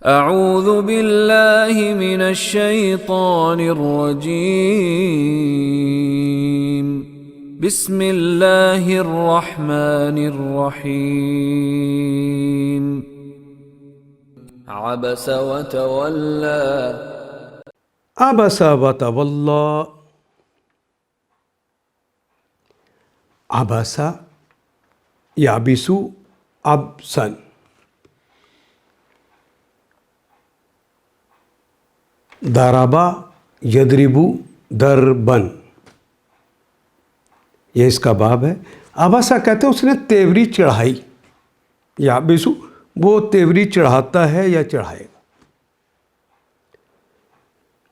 اعوذ باللہ من الشیطان الرجیم بسم اللہ الرحمن الرحیم عبس وتولى عبس وتولى عبس يعبس عبسا ضربا یضرب ضربا، یہ اس کا باب ہے۔ عبسا کہتے ہیں اس نے تیوری چڑھائی، یعبسو وہ تیوری چڑھاتا ہے یا چڑھائے گا۔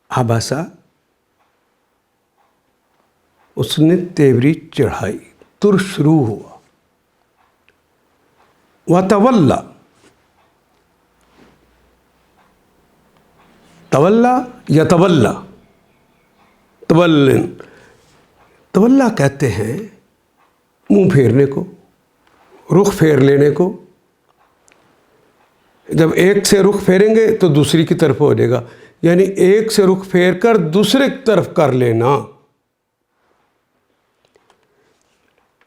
عبسا اس نے تیوری چڑھائی، تر شروع ہوا۔ وتولى تولا یا تولا، تولا کہتے ہیں منہ پھیرنے کو، رخ پھیر لینے کو۔ جب ایک سے رخ پھیریں گے تو دوسری کی طرف ہو جائے گا، یعنی ایک سے رخ پھیر کر دوسرے کی طرف کر لینا،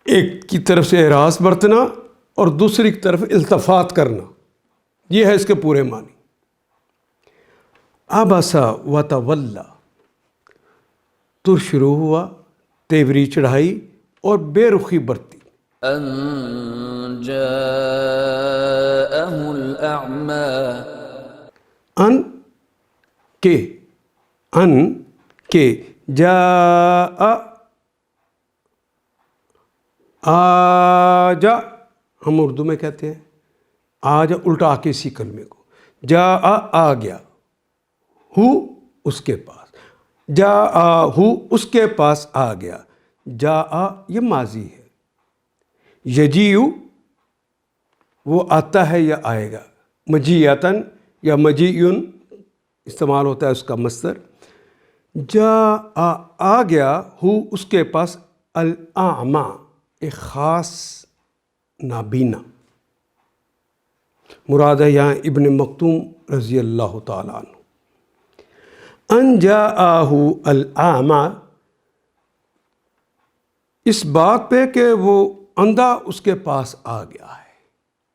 ایک کی طرف سے اعراض برتنا اور دوسری کی طرف التفات کرنا، یہ ہے اس کے پورے معنی۔ عبسا وتولى تر شروع ہوا، تیوری چڑھائی اور بے رخی برتی۔ ان جاءه الاعمى ان کے جاء آجا، ہم اردو میں کہتے ہیں آجا الٹا کے اسی کلمے کو، جاء آ گیا، ہو اس کے پاس، جاء ہو اس کے پاس آ گیا، جاء یہ ماضی ہے، یجیء وہ آتا ہے یا آئے گا، مجیعتن یا مجیعن استعمال ہوتا ہے اس کا مصدر۔ جاء آ گیا ہو اس کے پاس، الاعمى ایک خاص نابینا، مراد ہے یہاں ابن مکتوم رضی اللہ تعالیٰ عنہ۔ ان جاءہ الاعمى اس بات پہ کہ وہ اندھا اس کے پاس آ گیا ہے،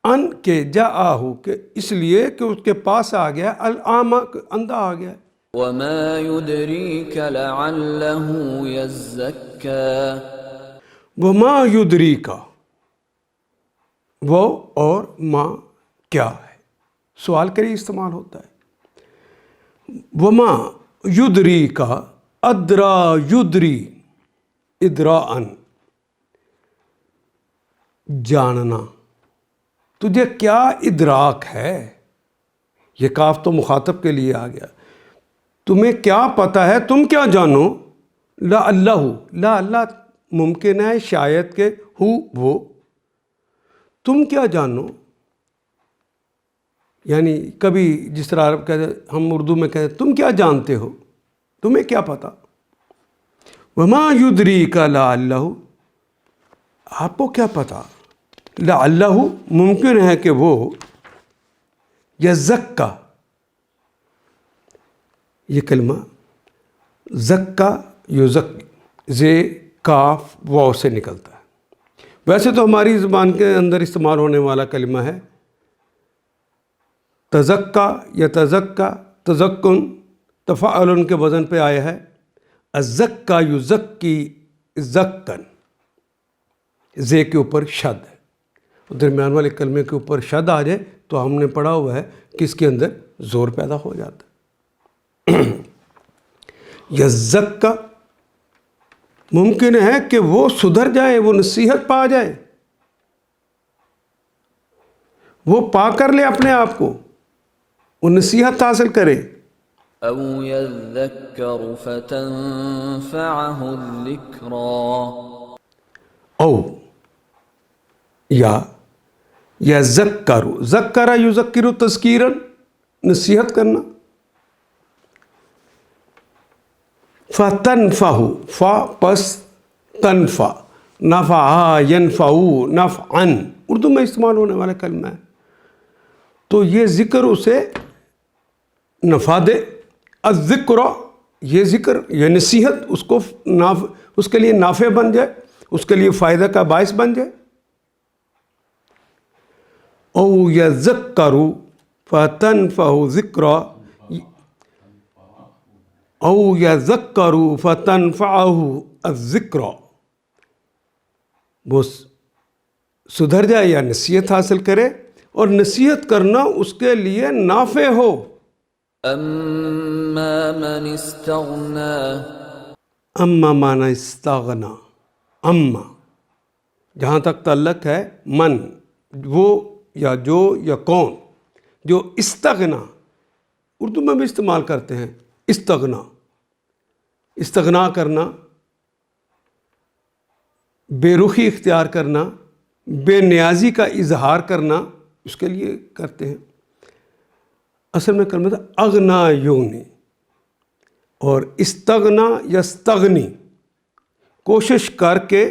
ان کے جاءہ کہ اس لیے کہ اس کے پاس آ گیا، الاعمى اندھا آ گیا ہے۔ وما يدريك لعله يزكى وما یدریک، وہ اور ما کیا ہے، سوال کے لیے استعمال ہوتا ہے۔ وما یدریک ادرا یدری ادراءً جاننا، تجھے کیا ادراک ہے، یہ کاف تو مخاطب کے لیے آ گیا، تمہیں کیا پتہ ہے، تم کیا جانو، لا اللہ ممکن ہے شاید کہ ہو وہ، تم کیا جانو، یعنی کبھی جس طرح عرب کہتے ہم اردو میں کہتے تم کیا جانتے ہو، تمہیں کیا پتہ۔ وما یدریک لعلہ آپ کو کیا پتہ، لعلہ ممکن ہے کہ وہ یزکا، یہ کلمہ زکا یزک زے کاف واو سے نکلتا ہے، ویسے تو ہماری زبان کے اندر استعمال ہونے والا کلمہ ہے تزکا یا تزکا، تزکن تفاعل کے وزن پہ آیا ہے، الزکا یزکی زکن، زے کے اوپر شد ہے، درمیان والے کلمے کے اوپر شد آ جائے تو ہم نے پڑھا ہوا ہے کہ اس کے اندر زور پیدا ہو جاتا ہے۔ یزکا ممکن ہے کہ وہ سدھر جائے، وہ نصیحت پا جائے، وہ پا کر لے اپنے آپ کو، وہ نصیحت حاصل کرے۔ او يذكر فتنفعه الذكرى او یا ذکر، ذکر یذکر تذکیرا نصیحت کرنا، فتنفع فا پس تنفع، نفع ینفع نفعا اردو میں استعمال ہونے والا کلمہ ہے، تو یہ ذکر اسے نفع دے، الذکر یہ ذکر یہ نصیحت اس کے لیے نافع بن جائے، اس کے لیے فائدہ کا باعث بن جائے. او یذکر فتنفعہ ذکرا، او یذکر فتنفعہ الذکرا، وہ سدھر جائے یا نصیحت حاصل کرے اور نصیحت کرنا اس کے لیے نافع ہو. اما من استغنا، اما مانا استغنا، اما جہاں تک تعلق ہے من، وہ یا جو یا کون جو استغنا، اردو میں بھی استعمال کرتے ہیں استغنا. استغنا کرنا، بے رخی اختیار کرنا، بے نیازی کا اظہار کرنا، اس کے لیے کرتے ہیں. اصل میں کلمہ تھا اغنا یونی، اور استغنا یستغنی، کوشش کر کے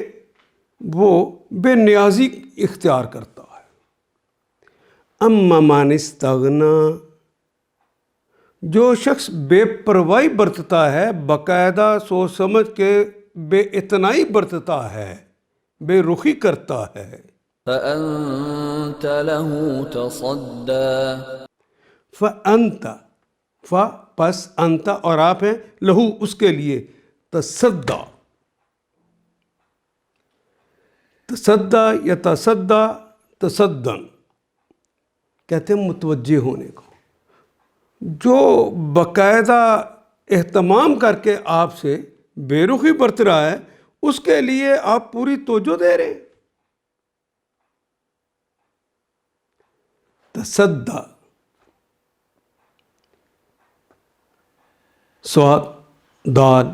وہ بے نیازی اختیار کرتا ہے. اما من استغنا، جو شخص بے پرواہی برتتا ہے، باقاعدہ سوچ سمجھ کے بے اتنائی برتتا ہے، بے رخی کرتا ہے. فأنت له تصدى، فأنت، پس انت اور آپ ہیں، لہو اس کے لیے، تصدی، تصدی یا تصدی، تصدن کہتے ہیں متوجہ ہونے کو. جو باقاعدہ اہتمام کر کے آپ سے بے رخی برت رہا ہے، اس کے لیے آپ پوری توجہ دے رہے ہیں. تصدی، صاد دال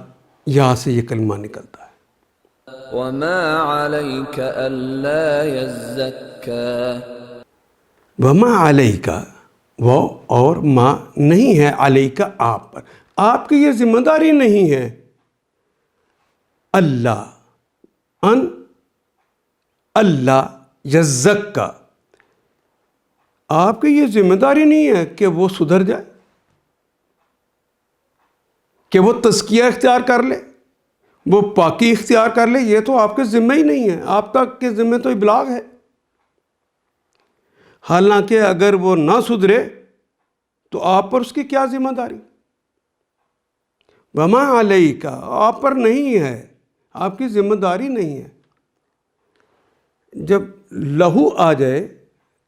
یہاں سے یہ کلمہ نکلتا ہے. وما عليك ألا يزكى، وما علیک، وہ اور ما نہیں ہے، علیک آپ پر، آپ کی یہ ذمہ داری نہیں ہے. اللہ، ان اللہ یزکا، آپ کی یہ ذمہ داری نہیں ہے کہ وہ سدھر جائے، کہ وہ تزکیہ اختیار کر لے، وہ پاکی اختیار کر لے. یہ تو آپ کے ذمہ ہی نہیں ہے، آپ تک کے ذمہ تو ابلاغ ہے. حالانکہ اگر وہ نہ سدھرے تو آپ پر اس کی کیا ذمہ داری؟ وما علیک، آپ پر نہیں ہے، آپ کی ذمہ داری نہیں ہے. جب لہو آ جائے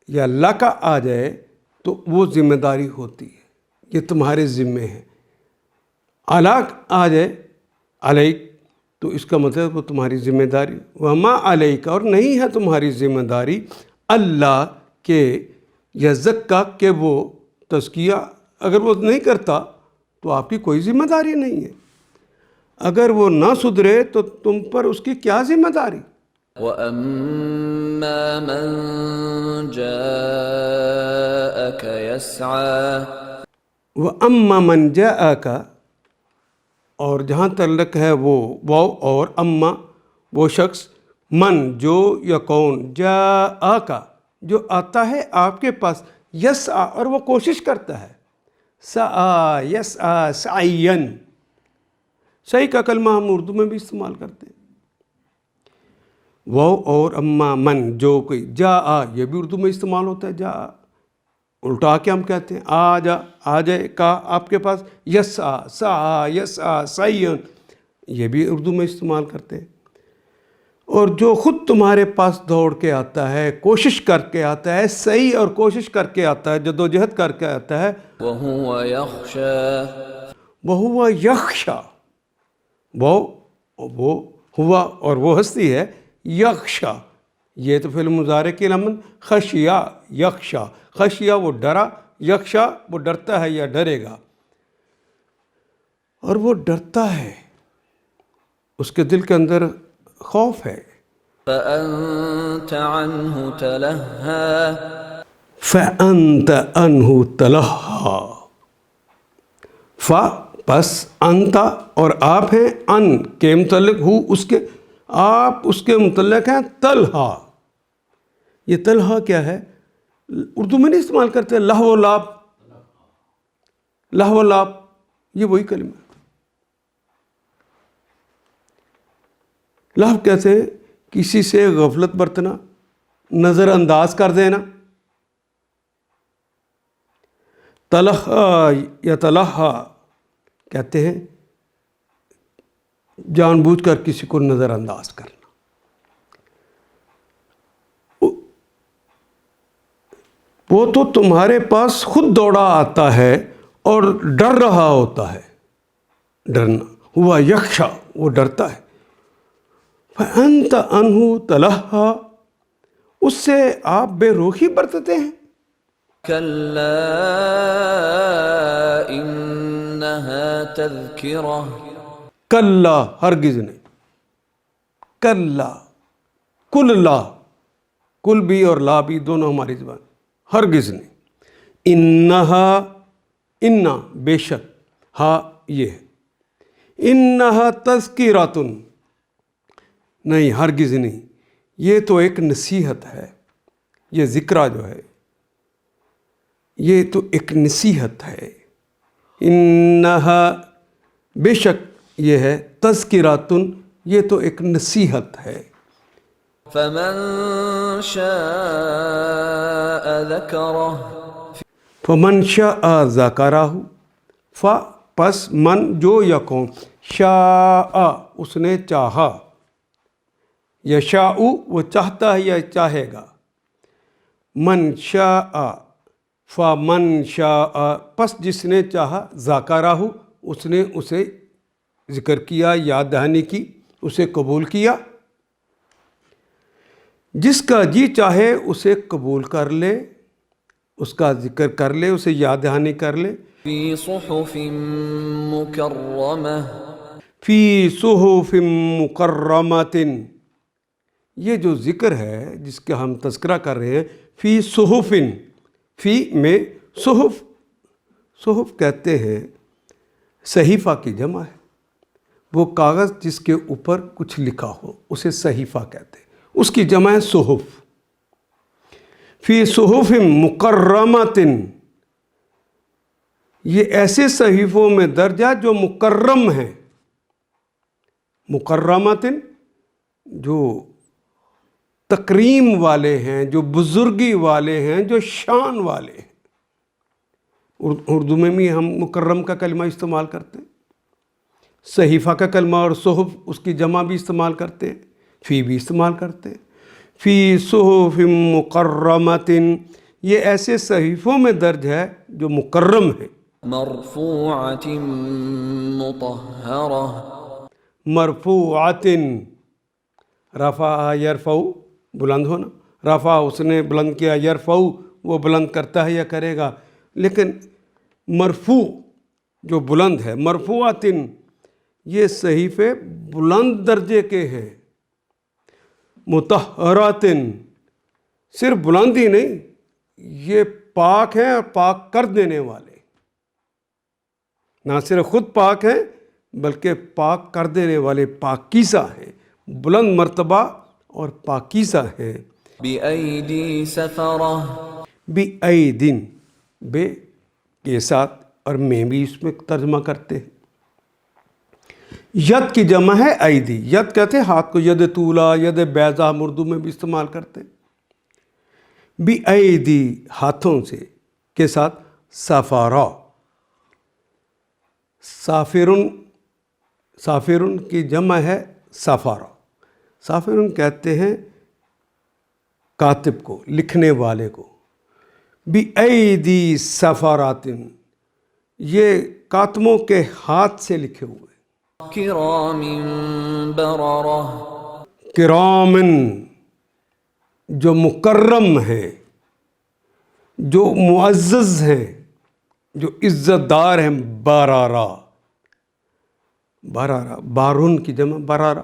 یا لکا آ جائے تو وہ ذمہ داری ہوتی ہے، یہ تمہارے ذمے ہے. علاق آ جائے علیک تو اس کا مطلب وہ تمہاری ذمہ داری. وما علیک، اور نہیں ہے تمہاری ذمہ داری، اللہ کہ یزکا، کہ وہ تزکیہ اگر وہ نہیں کرتا تو آپ کی کوئی ذمہ داری نہیں ہے. اگر وہ نہ سدھرے تو تم پر اس کی کیا ذمہ داری؟ وَأَمَّا مَن جَاءَكَ يَسْعَى، وَأَمَّا مَن جَاءَكَ، اور جہاں تعلق ہے وہ واو اور اما، وہ شخص، من جو یا کون، جاءَکَ جو آتا ہے آپ کے پاس، یسعی اور وہ کوشش کرتا ہے. سعی یسعی سعین، سعی کا کلمہ ہم اردو میں بھی استعمال کرتے ہیں. واو اور اما من جو کوئی، جا یہ بھی اردو میں استعمال ہوتا ہے. جا الٹا کے ہم کہتے ہیں آ جا، آ جائے کا آپ کے پاس. یسعی سعی یسعی سعین، یہ بھی اردو میں استعمال کرتے ہیں. اور جو خود تمہارے پاس دوڑ کے آتا ہے، کوشش کر کے آتا ہے، صحیح اور کوشش کر کے آتا ہے، جدوجہد کر کے آتا ہے. وَهُوَ يَخْشَى، وَهُوَ یخشا، وہ ہوا اور وہ ہستی ہے یخشا. یہ تو فعل مضارع کی علامت. خشیا یخشا، خشیا وہ ڈرا، یخشا وہ ڈرتا ہے یا ڈرے گا. اور وہ ڈرتا ہے، اس کے دل کے اندر خوف ہے. فَأَنْتَ عَنْهُ تَلَهَّى، فَأَنْتَ عَنْهُ تَلَهَّى، پس انت اور آپ ہیں، ان کے متعلق، ہو اس کے، آپ اس کے متعلق ہیں. تلہا، یہ تلہا کیا ہے؟ اردو میں نہیں استعمال کرتے لہو و لاب. لہو و لعب یہ وہی کلمہ ہے. لہو کہتے ہیں کسی سے غفلت برتنا، نظر انداز کر دینا. تلہا یا تلہا کہتے ہیں جان بوجھ کر کسی کو نظر انداز کرنا. وہ تو تمہارے پاس خود دوڑا آتا ہے اور ڈر رہا ہوتا ہے. ڈرنا ہوا یخشا، وہ ڈرتا ہے. فأنت عنہ تلہا، اس سے آپ بے روخی برتتے ہیں. کلا انہا تذکرہ، کلا ہرگز نہیں. کلا کل لا، کل بھی اور لا بھی دونوں ہماری زبان، ہرگز نہیں. انہا، انا بے شک، ہا یہ ہے. انہا تذکراتن، نہیں ہرگز نہیں، یہ تو ایک نصیحت ہے. یہ ذکرہ جو ہے یہ تو ایک نصیحت ہے. انہا بے شک یہ ہے، تذکراتن یہ تو ایک نصیحت ہے. فمن شاء ذکرہ، فمن شاء ذکرہ، پس من جو یکون، شاء اس نے چاہا، یشاء وہ چاہتا ہے یا چاہے گا. من شاء، فمن شاء پس جس نے چاہا، ذکرہ اس نے اسے ذکر کیا، یاد دہانی کی، اسے قبول کیا. جس کا جی چاہے اسے قبول کر لے، اس کا ذکر کر لے، اسے یاد دہانی کر لے. فی صحف مکرمہ، فی صحف مکرمۃ، یہ جو ذکر ہے جس کا ہم تذکرہ کر رہے ہیں، فی صحف، فی میں صحف، صحف کہتے ہیں صحیفہ کی جمع ہے. وہ کاغذ جس کے اوپر کچھ لکھا ہو اسے صحیفہ کہتے ہیں، اس کی جمع ہے صحف. فی صحف مکرمۃ، یہ ایسے صحیفوں میں درجہ جو مکرم ہیں. مکرمۃ جو تکریم والے ہیں، جو بزرگی والے ہیں، جو شان والے ہیں. اردو میں بھی ہم مکرم کا کلمہ استعمال کرتے ہیں، صحیفہ کا کلمہ اور صحف اس کی جمع بھی استعمال کرتے ہیں، فی بھی استعمال کرتے ہیں. فی صحف مکرمۃ، یہ ایسے صحیفوں میں درج ہے جو مکرم ہیں. مرفوعۃ مطہرہ، مرفوعۃ، رفع یرفع بلند ہونا، رفع اس نے بلند کیا، یرفع وہ بلند کرتا ہے یا کرے گا. لیکن مرفوع جو بلند ہے، مرفوعۃ یہ صحیفے بلند درجے کے ہیں. مطہرات صرف بلندی نہیں، یہ پاک ہیں اور پاک کر دینے والے. نہ صرف خود پاک ہیں بلکہ پاک کر دینے والے، پاکیزہ ہیں، بلند مرتبہ اور پاکیزہ ہیں. بِأَيْدِي سَفَرَةٍ، بِأَيْدٍ بے کے ساتھ اور میں بھی اس میں ترجمہ کرتے ہیں. ید کی جمع ہے ایدی، ید کہتے ہیں ہاتھ کو، ید طولا، ید بیضا ہم اردو میں بھی استعمال کرتے ہیں. بِأَيْدِی ہاتھوں سے کے ساتھ، سفارا، سافرن، سافرن کی جمع ہے سفارا. سافرن کہتے ہیں کاتب کو، لکھنے والے کو. بِأَيْدِی سفارات یہ کاتبوں کے ہاتھ سے لکھے ہوئے. کرام بررہ، کرامن جو مکرم ہیں، جو معزز ہیں، جو عزت دار ہیں. برارہ، برارہ بارون کی جمع برارہ،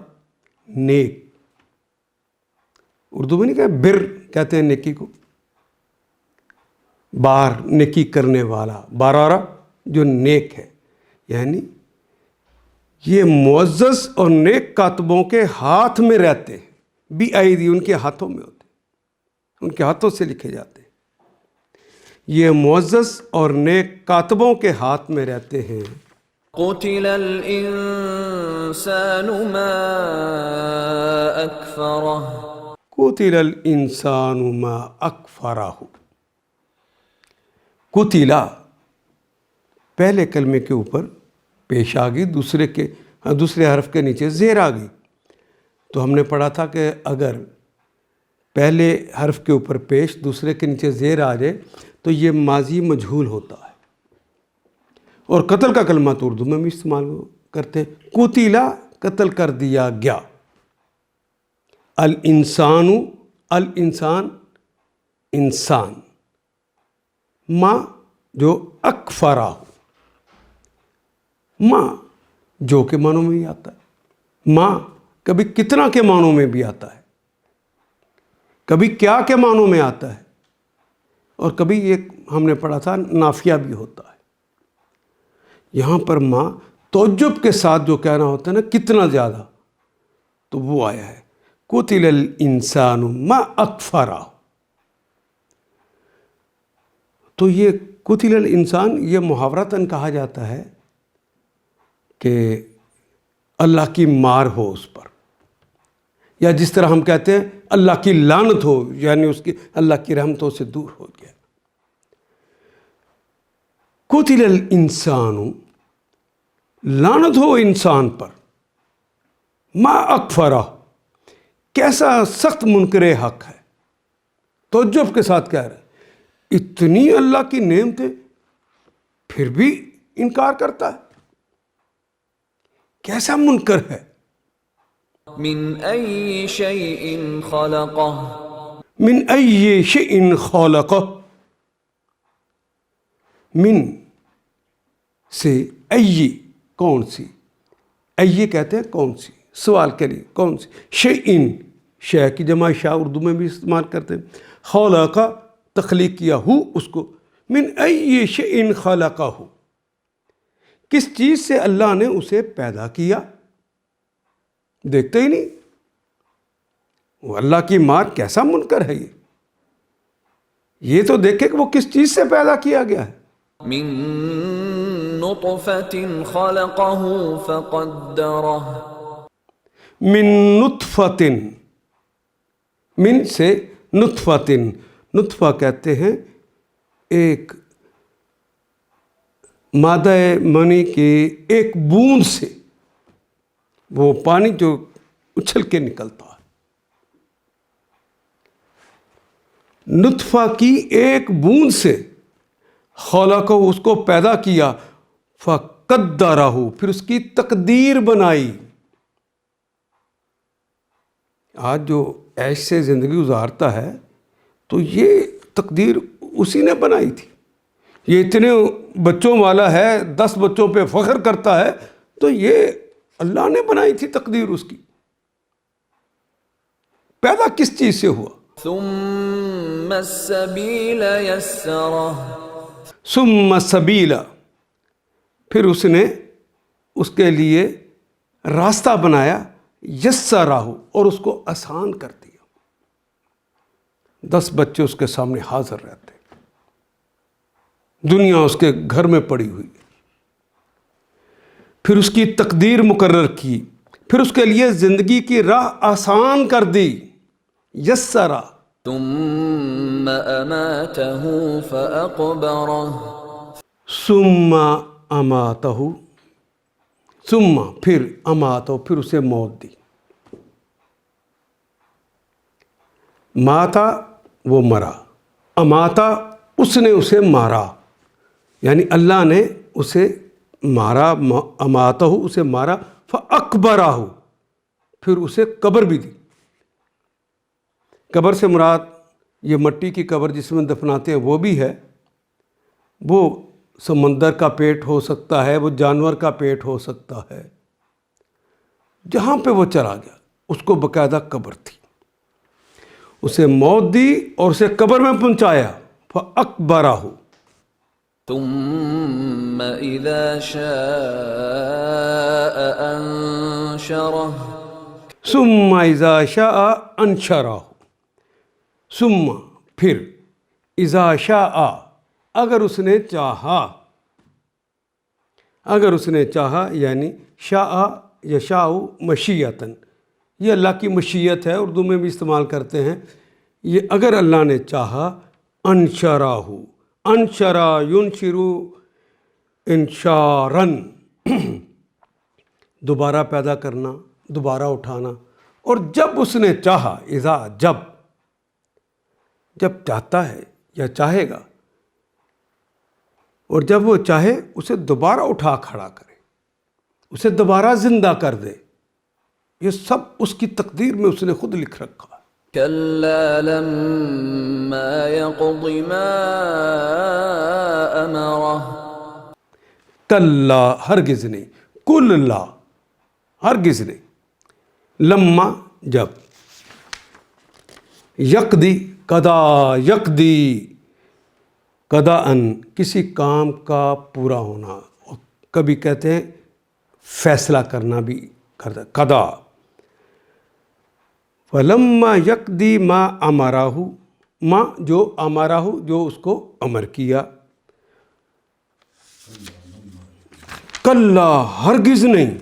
نیک. اردو میں نہیں کہتے بر کہتے ہیں نیکی کو، بار نیکی کرنے والا. برارہ جو نیک ہے، یعنی یہ معزز اور نیک کاتبوں کے ہاتھ میں رہتے ہیں. بی ایدی ان کے ہاتھوں میں ہوتے ہیں، ان کے ہاتھوں سے لکھے جاتے ہیں. یہ معزز اور نیک کاتبوں کے ہاتھ میں رہتے ہیں. قتل الإنسان ما أكفره. قتل الانسان ما اکفرہ. قتلا پہلے کلمے کے اوپر پیش آ گئی، دوسرے حرف کے نیچے زیر آ گئی. تو ہم نے پڑھا تھا کہ اگر پہلے حرف کے اوپر پیش دوسرے کے نیچے زیر آ جائے تو یہ ماضی مجہول ہوتا ہے. اور قتل کا کلمہ تو اردو میں بھی استعمال کرتے ہیں. قتلا قتل کر دیا گیا. الانسان انسان. ما جو اکفرہ، ما جو کے معنوں میں بھی آتا ہے. ما کبھی کتنا کے معنوں میں بھی آتا ہے، کبھی کیا کے معنوں میں آتا ہے، اور کبھی ایک ہم نے پڑھا تھا نافیہ بھی ہوتا ہے. یہاں پر ما تعجب کے ساتھ جو کہنا ہوتا ہے نا، کتنا زیادہ، تو وہ آیا ہے قتل الانسان ما اکفرہ. تو یہ قتل الانسان یہ محاورتاً کہا جاتا ہے کہ اللہ کی مار ہو اس پر، یا جس طرح ہم کہتے ہیں اللہ کی لعنت ہو، یعنی اس کی اللہ کی رحمتوں سے دور ہو گیا. قتل الانسان لعنت ہو انسان پر، ما اکفرہ کیسا سخت منکر حق ہے. تعجب کے ساتھ کہہ رہے ہیں اتنی اللہ کی نعمتیں پھر بھی انکار کرتا ہے، کیسا منکر ہے. من أي شيء خلقه. من ای شیء خلقہ. من سے ای کون سی، ای کہتے ہیں کون سی، سوال کے لیے کون سی. شیء شے کی جمع شاء اردو میں بھی استعمال کرتے ہیں. خلقہ تخلیق کیا، ہو اس کو. من ای شیء خلقہ، کس چیز سے اللہ نے اسے پیدا کیا. دیکھتے ہی نہیں، وہ اللہ کی مار کیسا منکر ہے. یہ تو دیکھے کہ وہ کس چیز سے پیدا کیا گیا ہے. من نطفة خلقه فقدره. من نطفۃ، من سے نطفۃ. نطفہ کہتے ہیں ایک مادہ منی کی ایک بوند سے، وہ پانی جو اچھل کے نکلتا ہے. نطفہ کی ایک بوند سے خلقہ اس کو پیدا کیا، فقدرہ پھر اس کی تقدیر بنائی. آج جو عیش سے زندگی گزارتا ہے تو یہ تقدیر اسی نے بنائی تھی. یہ اتنے بچوں والا ہے، 10 بچوں پہ فخر کرتا ہے، تو یہ اللہ نے بنائی تھی تقدیر اس کی. پیدا کس چیز سے ہوا. ثم السبيل يسره. ثم السبیل پھر اس نے اس کے لیے راستہ بنایا، یسرہ اور اس کو آسان کر دیا. 10 بچے اس کے سامنے حاضر رہتے، دنیا اس کے گھر میں پڑی ہوئی. پھر اس کی تقدیر مقرر کی، پھر اس کے لیے زندگی کی راہ آسان کر دی. یسرہ. ثم أماته فأقبره. ثم اماتہ، ثم پھر اماتہ پھر اسے موت دی. ماتا وہ مرا، اماتا اس نے اسے مارا، یعنی اللہ نے اسے مارا. اماتہ اسے مارا، فاقبرہ پھر اسے قبر بھی دی. قبر سے مراد یہ مٹی کی قبر جس میں دفناتے ہیں وہ بھی ہے. وہ سمندر کا پیٹ ہو سکتا ہے، وہ جانور کا پیٹ ہو سکتا ہے. جہاں پہ وہ چلا گیا اس کو باقاعدہ قبر تھی. اسے موت دی اور اسے قبر میں پہنچایا. فاقبرہ ثم إذا شاء أنشره. ثم اذا شاء انشرہ. ثم پھر اذا شاء اگر اس نے چاہا، اگر اس نے چاہا یعنی شاء یشاء مشیتاً، یہ اللہ کی مشیت ہے، اردو میں بھی استعمال کرتے ہیں یہ، اگر اللہ نے چاہا انشراہ، انشرا ینشرو انشارن، دوبارہ پیدا کرنا، دوبارہ اٹھانا، اور جب اس نے چاہا، اذا جب چاہتا ہے یا چاہے گا، اور جب وہ چاہے اسے دوبارہ اٹھا کھڑا کرے، اسے دوبارہ زندہ کر دے، یہ سب اس کی تقدیر میں اس نے خود لکھ رکھا ہے۔ كلا لما يقض ما أمره کلا ہرگز نہیں، کل لا ہرگز نہیں، لما جب، یقدی قضا یقدی قضا ان کسی کام کا پورا ہونا، اور کبھی کہتے ہیں فیصلہ کرنا بھی کرتا، قضا، فلما یقدی ما امرہ، ما جو امرہ جو اس کو امر کیا، کلا ہرگز نہیں،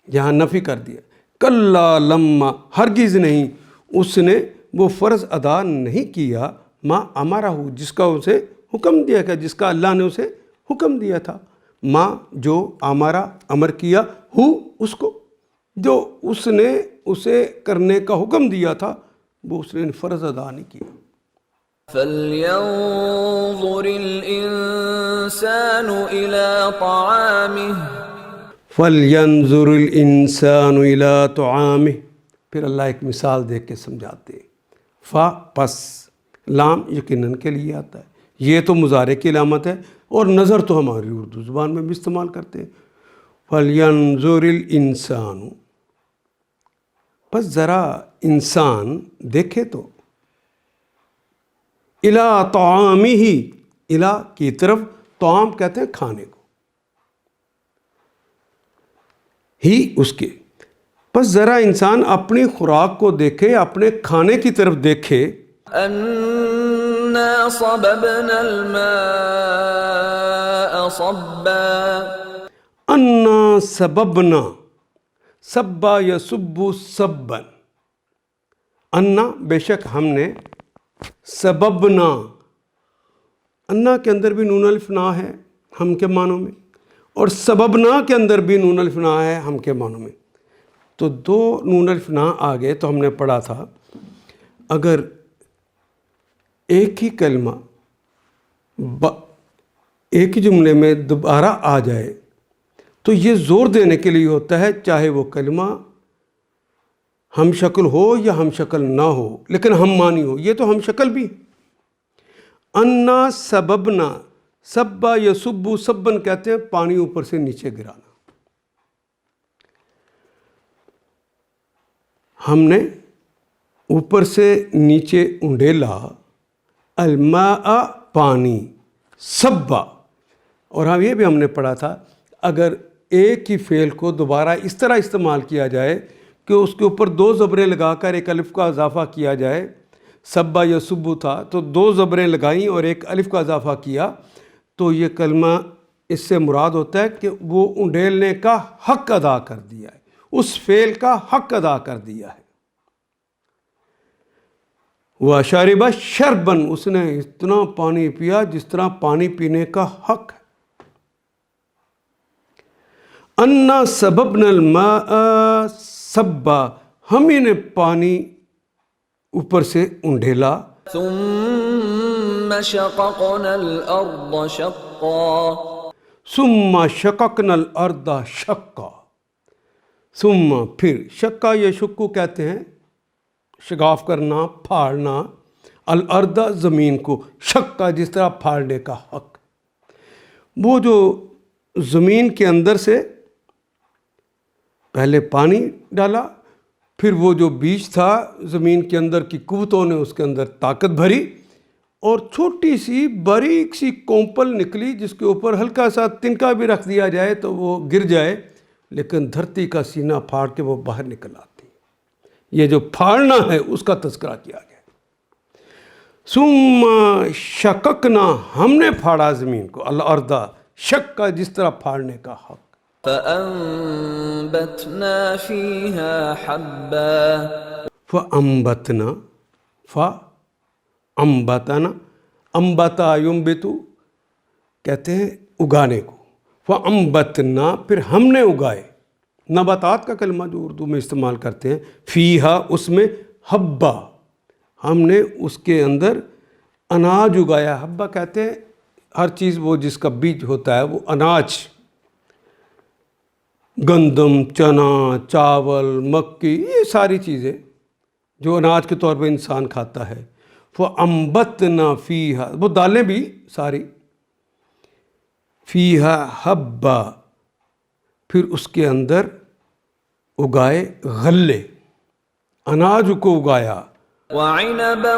یہاں نفی کر دیا، کلا لما ہرگز نہیں، اس نے وہ فرض ادا نہیں کیا، ما امرہ جس کا اسے حکم دیا تھا، جس کا اللہ نے اسے حکم دیا تھا، ما جو امرہ امر کیا، ہو اس کو، جو اس نے اسے کرنے کا حکم دیا تھا وہ اس نے فرض ادا نہیں کیا۔ فلينظر الإنسان إلى طعامه فَلْيَنْظُرِ الْإِنسَانُ إِلَىٰ طَعَامِهِ، پھر اللہ ایک مثال دے کے سمجھاتے ہیں، فا پس، لام یقیناً کے لیے آتا ہے، یہ تو مضارع کی علامت ہے، اور نظر تو ہماری اردو زبان میں بھی استعمال کرتے ہیں، فَلْيَنْظُرِ الْإِنسَانُ، بس ذرا انسان دیکھے تو، اِلَىٰ طَعَامِهِ، اِلَىٰ کی طرف، طعام کہتے ہیں کھانے کو، ہی اس کے، بس ذرا انسان اپنی خوراک کو دیکھے، اپنے کھانے کی طرف دیکھے، أنا صببنا الماء صبا انا سببنا، سبا یسب سبا، انا بے شک ہم نے، سببنا، انا کے اندر بھی نون الف نا ہے ہم کے معنوں میں، اور سببنا کے اندر بھی نون الف نا ہے ہم کے معنوں میں، تو دو نون الف نا آگے تو ہم نے پڑھا تھا اگر ایک ہی کلمہ ایک ہی جملے میں دوبارہ آ جائے تو یہ زور دینے کے لیے ہوتا ہے، چاہے وہ کلمہ ہم شکل ہو یا ہم شکل نہ ہو، لیکن ہم معنی ہو، یہ تو ہم شکل بھی، انا سببنا، سبا یسب سبن کہتے ہیں پانی اوپر سے نیچے گرانا، ہم نے اوپر سے نیچے انڈیلا، الماء پانی، سبا، اور ہم یہ بھی ہم نے پڑھا تھا اگر ایک ہی فعل کو دوبارہ اس طرح استعمال کیا جائے کہ اس کے اوپر دو زبریں لگا کر ایک الف کا اضافہ کیا جائے، سبا یا سبو تھا تو دو زبریں لگائیں اور ایک الف کا اضافہ کیا، تو یہ کلمہ اس سے مراد ہوتا ہے کہ وہ انڈیلنے کا حق ادا کر دیا ہے، اس فعل کا حق ادا کر دیا ہے، وَشَرِبَ شَرْبًا، اس نے اتنا پانی پیا جس طرح پانی پینے کا حق ہے، انا سببنا الماء سبا، ہم ہی نے پانی اوپر سے انڈیلا، ثم شققنا الأرض شقا ثم شققنا الارض شقا، ثم پھر، شقا یا شکو کہتے ہیں شگاف کرنا، پھاڑنا، الارض زمین کو، شقا جس طرح پھاڑنے کا حق، وہ جو زمین کے اندر سے پہلے پانی ڈالا، پھر وہ جو بیج تھا زمین کے اندر کی قوتوں نے اس کے اندر طاقت بھری، اور چھوٹی سی باریک سی کومپل نکلی جس کے اوپر ہلکا سا تنکا بھی رکھ دیا جائے تو وہ گر جائے، لیکن دھرتی کا سینہ پھاڑ کے وہ باہر نکل آتی، یہ جو پھاڑنا ہے اس کا تذکرہ کیا گیا، ثم شققنا، ہم نے پھاڑا زمین کو، الارض، شق کا جس طرح پھاڑنے کا حق، فأنبتنا فيها حبا فأنبتنا، فأنبتنا، انبتا ينبتو کہتے ہیں اگانے کو، فأنبتنا پھر ہم نے اگائے، نباتات کا کلمہ جو اردو میں استعمال کرتے ہیں، فیہا اس میں، حبا ہم نے اس کے اندر اناج اگایا، حبا کہتے ہیں ہر چیز وہ جس کا بیج ہوتا ہے وہ اناج، گندم، چنا، چاول، مکی، یہ ساری چیزیں جو اناج کے طور پہ انسان کھاتا ہے، فَأَنبَتْنَا فِيهَا، وہ دالیں بھی ساری، فیہا حبا پھر اس کے اندر اگائے غلے، اناج کو اگایا، وعنبا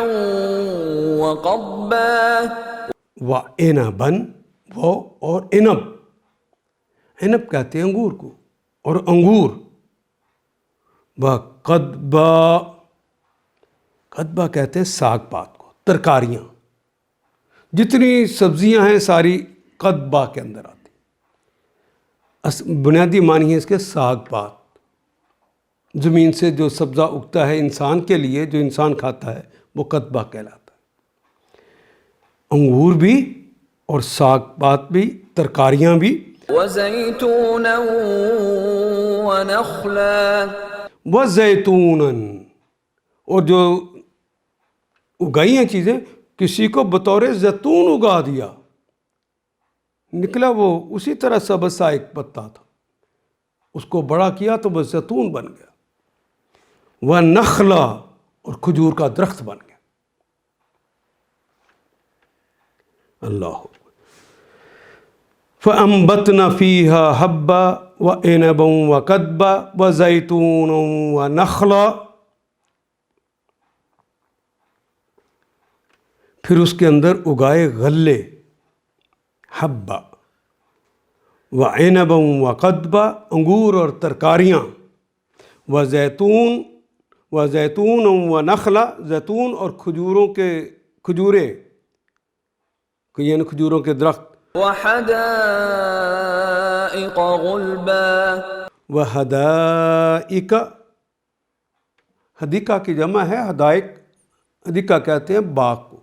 وقبا وعنبا، وہ اور عنب، عنب کہتے ہیں انگور کو، اور انگور، وقدبا، قدبا کہتے ہیں ساگ پات کو، ترکاریاں، جتنی سبزیاں ہیں ساری قدبا کے اندر آتی، بنیادی معنی ہے اس کے ساگ پات، زمین سے جو سبزہ اگتا ہے انسان کے لیے، جو انسان کھاتا ہے وہ قدبا کہلاتا ہے، انگور بھی اور ساگ پات بھی، ترکاریاں بھی، وزيتونا ونخلا وزیتوناً، اور جو اگائی ہیں چیزیں، کسی کو بطور زیتون اگا دیا، نکلا وہ اسی طرح سبز سا ایک پتا تھا، اس کو بڑا کیا تو وہ زیتون بن گیا، ونخلا، اور کھجور کا درخت بن گیا، اللہ، فَأَنبَتْنَا فِيهَا حَبًّا وَعِنَبًا وَقَضْبًا وَزَيْتُونًا وَنَخْلًا، پھر اس کے اندر اگائے غلے، حبّا، وعنبا وقدبا، انگور اور ترکاریاں، وزیتون ونخلا، زیتون اور کھجوریں، یعنی کھجوروں کے درخت، وحدائق غلبا وحدائق، حدیقہ کی جمع ہے حدائق، حدیقہ کہتے ہیں باغ کو،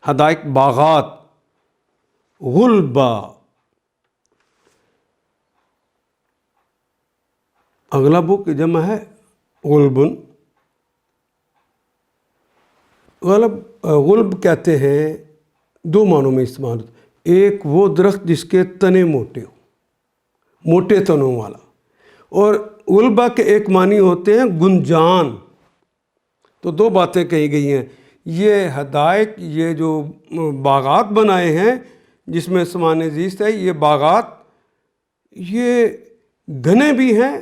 حدائق باغات، غلبا، اغلب کی جمع ہے غلبن، غلب کہتے ہیں دو معنوں میں استعمال ہوتا ہے، ایک وہ درخت جس کے تنے موٹے ہوں، موٹے تنوں والا، اور غلبہ کے ایک معنی ہوتے ہیں گنجان، تو دو باتیں کہی گئی ہیں، یہ حدائق، یہ جو باغات بنائے ہیں جس میں سامان زیست ہے، یہ باغات یہ گھنے بھی ہیں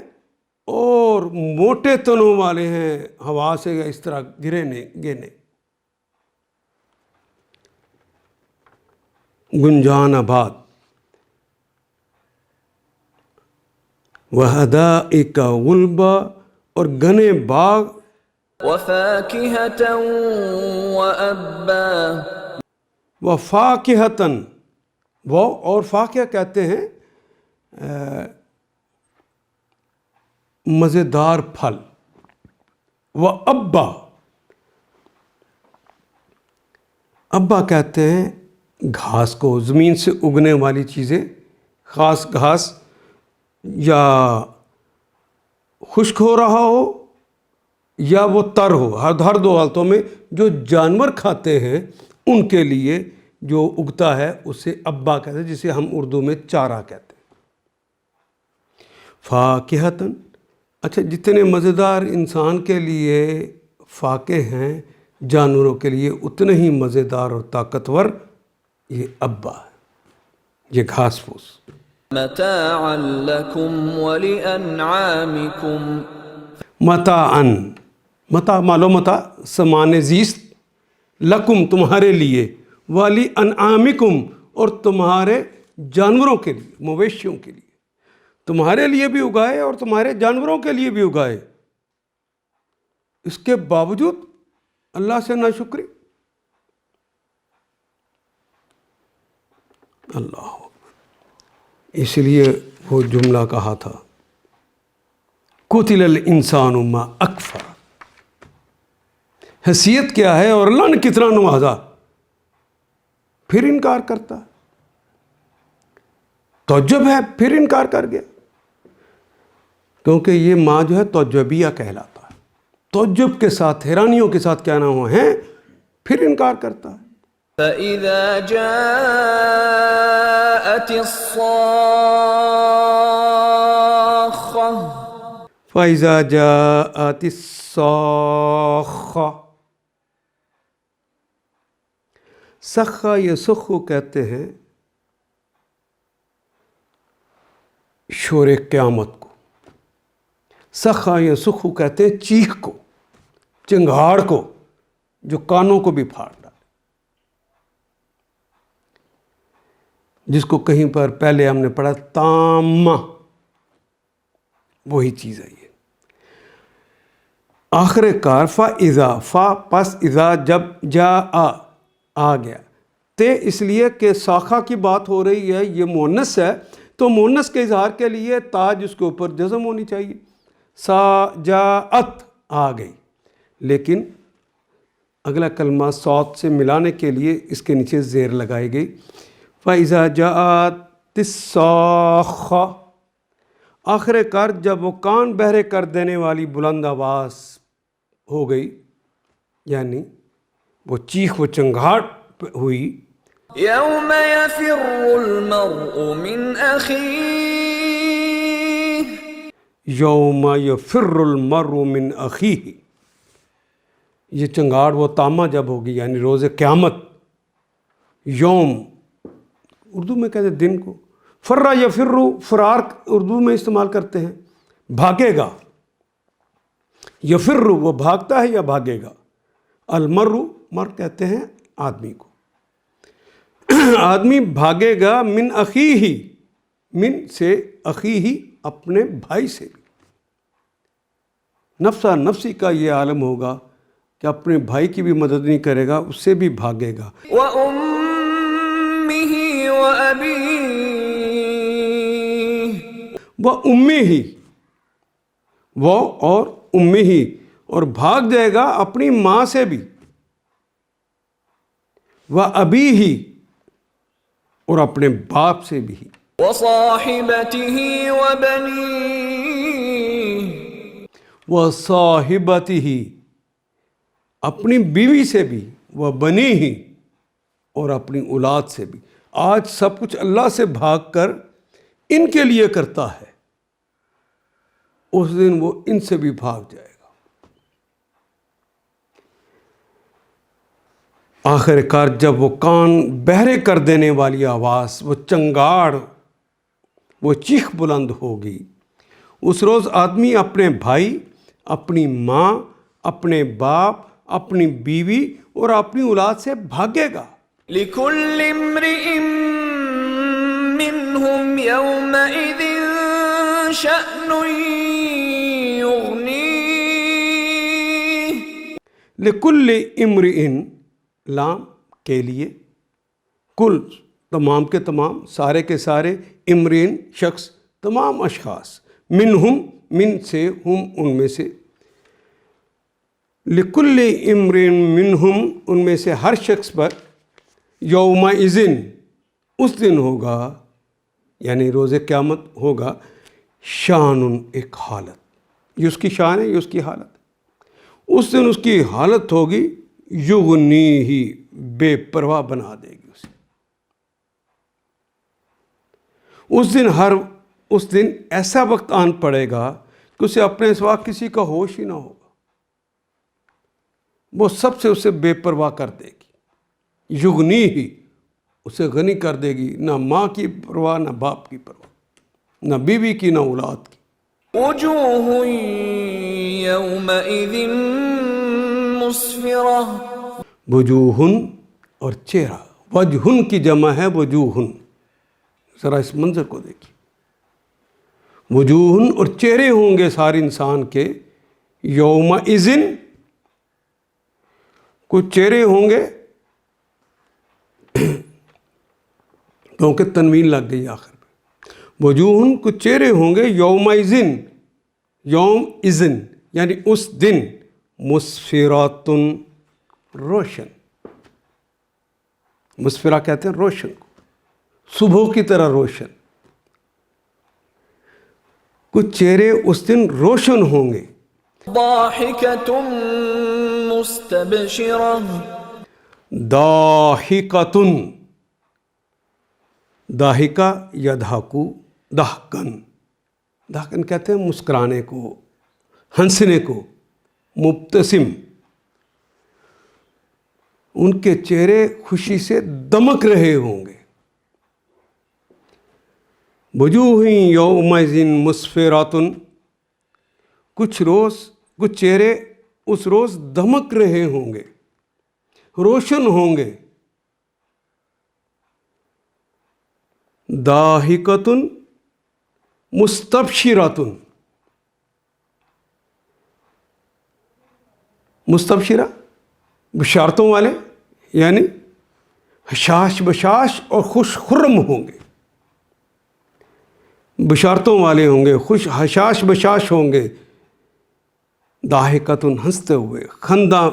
اور موٹے تنوں والے ہیں، ہوا سے اس طرح گرنے، گنجان آباد، وحدائق غلبا، اور گھنے باغ، وفاكهة وأبا وفاکہتاً، وہ اور فاکہہ کہتے ہیں مزیدار پھل، وابا، ابا کہتے ہیں گھاس کو، زمین سے اگنے والی چیزیں، خاص گھاس، یا خشک ہو رہا ہو یا وہ تر ہو، ہر دو حالتوں میں جو جانور کھاتے ہیں ان کے لیے جو اگتا ہے اسے ابا کہتے ہیں، جسے ہم اردو میں چارہ کہتے ہیں، فاکہتاً، اچھا جتنے مزیدار انسان کے لیے فاکہ ہیں، جانوروں کے لیے اتنے ہی مزیدار اور طاقتور یہ ابا ہے، یہ گھاس پھوس، متاعا لكم ولأنعامكم متاعن، متاع مالو متاع سامان زیست، لکم تمہارے لیے، والی انعامکم اور تمہارے جانوروں کے لیے، مویشیوں کے لیے، تمہارے لیے بھی اگائے اور تمہارے جانوروں کے لیے بھی اگائے، اس کے باوجود اللہ سے ناشکری، اللہ، اس لیے وہ جملہ کہا تھا قتل الانسان ما اکفر، حیثیت کیا ہے اور اللہ نے کتنا نوازا، پھر انکار کرتا ہے، تعجب ہے پھر انکار کر گیا، کیونکہ یہ ماں جو ہے تعجبیہ کہلاتا ہے، تعجب کے ساتھ حیرانیوں کے ساتھ کیا نہ ہو ہیں، پھر انکار کرتا ہے۔ فَإِذَا جَاءَتِ الصَّاخَّةُ فَإِذَا جَاءَتِ الصَّاخَّةُ، سخّہ یا سخو کہتے ہیں شور قیامت کو، سخّہ یا سخو کہتے ہیں چیخ کو، چنگھاڑ کو، جو کانوں کو بھی پھاڑ ڈالے، جس کو کہیں پر پہلے ہم نے پڑھا تامہ، وہی چیز ہے یہ۔ آخر کار فَإِذَا، فا پس اذا جب، جا آ گیا، تے اس لیے کہ ساخہ کی بات ہو رہی ہے، یہ مؤنث ہے، تو مؤنث کے اظہار کے لیے تا جس کے اوپر جزم ہونی چاہیے، سا جاءت آ گئی، لیکن اگلا کلمہ صوت سے ملانے کے لیے اس کے نیچے زیر لگائی گئی، فَإِذَا جَاءَتِ الصَّاخَّةُ، آخر کار جب وہ کان بہرے کر دینے والی بلند آواز ہو گئی، یعنی وہ چیخ و چنگھاٹ ہوئی، يَوْمَ يَفِرُّ الْمَرْءُ مِنْ أَخِيهِ، یوم یفر المرء من اخیہ، یہ چنگاڑ وہ تامہ جب ہوگی، یعنی روز قیامت، یوم اردو میں کہتے ہیں دن کو، فرّ یفر، فرار اردو میں استعمال کرتے ہیں، بھاگے گا، یفر وہ بھاگتا ہے یا بھاگے گا، المرء مر کہتے ہیں آدمی کو، آدمی بھاگے گا، من اخیہ، من سے اخیہ اپنے بھائی سے بھی، نفسا نفسی کا یہ عالم ہوگا کہ اپنے بھائی کی بھی مدد نہیں کرے گا، اس سے بھی بھاگے گا، وَأُمِّهِ وَأَبِيهِ، وہ امی ہی، وہ اور امی ہی، اور بھاگ جائے گا اپنی ماں سے بھی، وہ ابی ہی، اور اپنے باپ سے بھی، وَصَاحِبَتِهِ وَبَنِيهِ، وہ صاحبت ہی، اپنی بیوی سے بھی، وہ بنی ہی، اور اپنی اولاد سے بھی۔ آج سب کچھ اللہ سے بھاگ کر ان کے لیے کرتا ہے، اس دن وہ ان سے بھی بھاگ جائے گا۔ آخر کار جب وہ کان بہرے کر دینے والی آواز، وہ چنگاڑ، وہ چیخ بلند ہوگی، اس روز آدمی اپنے بھائی، اپنی ماں، اپنے باپ، اپنی بیوی اور اپنی اولاد سے بھاگے گا۔ لِكُلِّ امْرِئٍ مِّنْهُمْ يَوْمَئِذٍ شَأْنٌ يُغْنِيهِ، لِكُلِّ امْرِئٍ، لام کے لیے، کل تمام کے تمام، سارے کے سارے، امرئن شخص، تمام اشخاص، منہم من سے، ہم ان میں سے، لکل امرئ منہم ان میں سے ہر شخص پر، یومئذ اس دن ہوگا، یعنی روز قیامت ہوگا، شان ایک حالت، یہ اس کی شان ہے، یہ اس کی حالت ہے، اس دن اس کی حالت ہوگی یغنی ہی، بے پرواہ بنا دے گی اسے، اس دن ایسا وقت آن پڑے گا کہ اسے اپنے سوا کسی کا ہوش ہی نہ ہوگا، وہ سب سے اسے بے پرواہ کر دے گی، یغنی ہی، اسے غنی کر دے گی، نہ ماں کی پرواہ، نہ باپ کی پرواہ، نہ بیوی کی، نہ اولاد کی۔ وجوہ یومئذ مسفرہ، وجوہن اور چہرہ، وجہن کی جمع ہے وجوہن، ذرا اس منظر کو دیکھیے، وجوہن اور چہرے ہوں گے سارے انسان کے، یومئذ کچھ چہرے ہوں گے تو کیونکہ تنوین لگ گئی آخر میں. وجوہ کچھ چہرے ہوں گے یومئذن، یوم اذن یعنی اس دن، مسفرات روشن. مسفرہ کہتے ہیں روشن کو، صبح کی طرح روشن. کچھ چہرے اس دن روشن ہوں گے. ضاحكة مستبشرة. ضاحکۃ، ضاحکہ یضحکو ضحکن، ضحکن کہتے ہیں مسکرانے کو، ہنسنے کو. مبتسم، ان کے چہرے خوشی سے دمک رہے ہوں گے. وجوہ یومئذ مسفرات، کچھ چہرے اس روز دمک رہے ہوں گے، روشن ہوں گے. ضاحکۃ مستبشرۃ، مستبشرہ بشارتوں والے یعنی حشاش بشاش اور خوش خرم ہوں گے. بشارتوں والے ہوں گے، خوش حشاش بشاش ہوں گے. ضاحکۃ ہنستے ہوئے، خندہ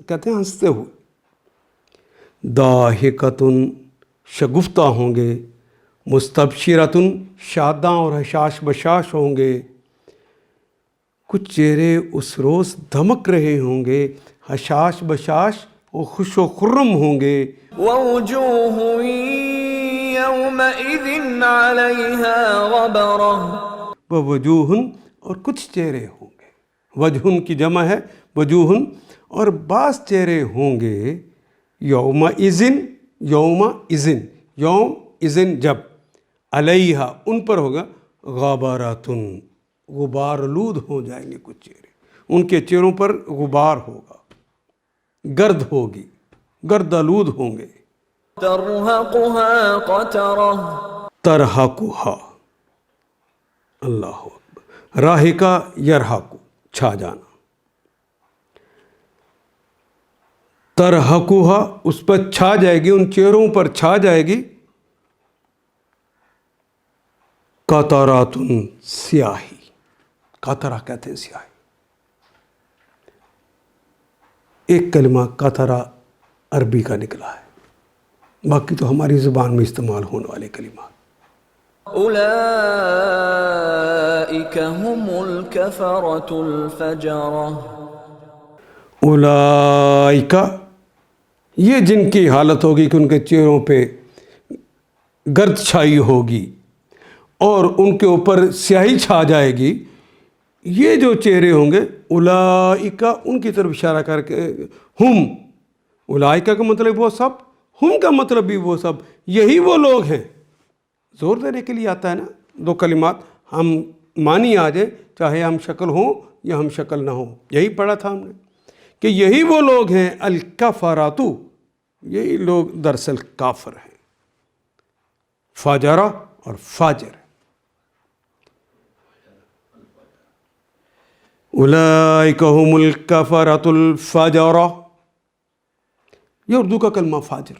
کہتے ہیں ہنستے ہوئے. ضاحکۃ شگفتہ ہوں گے. مستبشرۃ شاداں اور حشاش بشاش ہوں گے. کچھ چہرے اس روز دھمک رہے ہوں گے، حشاش بشاش اور خوش و خرم ہوں گے. ووجوه يومئذ عليها غبرة. ووجوہ اور کچھ چہرے ہوں گے، وجہن کی جمع ہے وجوہن، اور بعض چہرے ہوں گے یومئذ، یوم اذن جب، علیہا ان پر ہوگا غبرۃ، غبار آلود ہو جائیں گے. کچھ چہرے ان کے چہروں پر غبار ہوگا، گرد ہوگی، گرد آلود ہوں گے. ترهقها قترة. ترہقھا، اللہ اکبر. راہقہ یرحق، چھا جانا. ترہقھا اس پر چھا جائے گی، ان چہروں پر چھا جائے گی. قطرات سیاہی، قطرہ کہتے ہیں سیاہی. ایک کلمہ قطرہ عربی کا نکلا ہے، باقی تو ہماری زبان میں استعمال ہونے والے کلمات. أولئك هم الكفرة الفجرة. اولئک یہ جن کی حالت ہوگی کہ ان کے چہروں پہ گرد چھائی ہوگی اور ان کے اوپر سیاہی چھا جائے گی. یہ جو چہرے ہوں گے اولئک، ان کی طرف اشارہ کر کے ہم، اولئک کا مطلب وہ سب، ہم کا مطلب بھی وہ سب، یہی وہ لوگ ہیں. زور دینے کے لیے آتا ہے نا دو کلمات، ہم معنی آ جائے چاہے ہم شکل ہوں یا ہم شکل نہ ہوں. یہی پڑھا تھا ہم نے کہ یہی وہ لوگ ہیں الکفرات، یہی لوگ دراصل کافر ہیں. فاجرہ اور فاجر. اولئک هم الکفرۃ الفجرہ، یہ اردو کا کلمہ فاجر.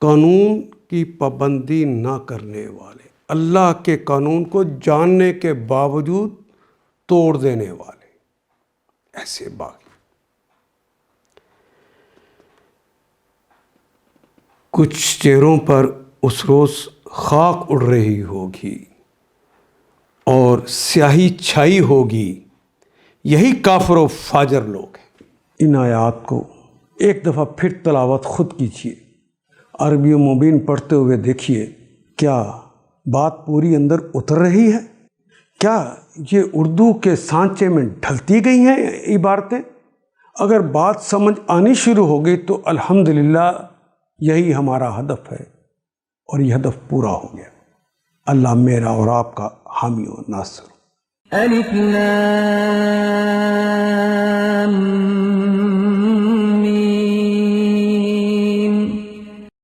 قانون کی پابندی نہ کرنے والے، اللہ کے قانون کو جاننے کے باوجود توڑ دینے والے، ایسے باغی. کچھ چہروں پر اس روز خاک اڑ رہی ہوگی اور سیاہی چھائی ہوگی. یہی کافر و فاجر لوگ ہیں. ان آیات کو ایک دفعہ پھر تلاوت خود کیجیے، عربی مبین پڑھتے ہوئے دیکھیے کیا بات پوری اندر اتر رہی ہے؟ کیا یہ اردو کے سانچے میں ڈھلتی گئی ہیں عبارتیں؟ اگر بات سمجھ آنی شروع ہو گئی تو الحمدللہ یہی ہمارا ہدف ہے اور یہ ہدف پورا ہو گیا. اللہ میرا اور آپ کا حامی و ناصر. الف لام